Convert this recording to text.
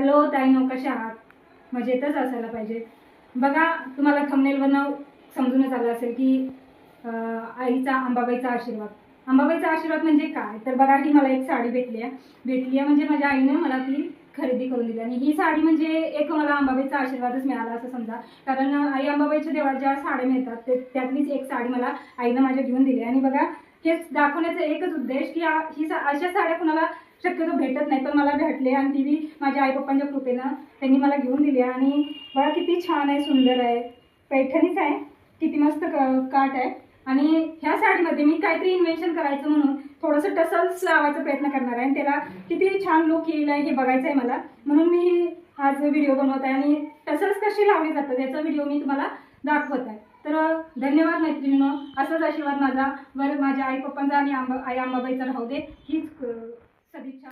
Hello ताईनो, कशा आहात? मजेतच असायला पाहिजे. बघा, तुम्हाला थंबनेलवरनं समजूनच आलं असेल की आईचा अंबाबाईचा आशीर्वाद. अंबाबाईचा आशीर्वाद म्हणजे काय? तर बघा, ही मला एक साडी भेटली आहे म्हणजे माझ्या आईने मला ती खरेदी करून दिली. आणि ही साडी म्हणजे एक मला अंबाबाईचा आशीर्वादच मिळाला असं समजा. कारण आई अंबाबाईच्या देवळात ज्या साड्या मिळतात त्यातलीच एक साडी मला आईनं माझ्या घेऊन दिली. आणि बघा, हेच दाखवण्याचा एकच उद्देश की अशा साड्या कुणाला शक्यतो भेटत नाही, पण मला भेटले आणि ती बी माझ्या आई पप्पांच्या कृपेनं त्यांनी मला घेऊन दिली. आणि बघा किती छान आहे, सुंदर आहे, पैठणीच आहे, किती मस्त काठ आहे. आणि ह्या साडीमध्ये मी काहीतरी इन्व्हेन्शन करायचं म्हणून थोडंसं टसल्स लावायचा प्रयत्न करणार आहे आणि त्याला किती छान लुक येईल हे बघायचं आहे मला. म्हणून मी आज व्हिडिओ बनवत आहे आणि टसल्स कशी लावली जातात याचा व्हिडिओ मी तुम्हाला दाखवत आहे. तर धन्यवाद मैत्रिणींनो, असाच आशीर्वाद माझा माझ्या आई पप्पांचा आणि आई अंबाबाईचा राहू दे, हीच सदिच्छा.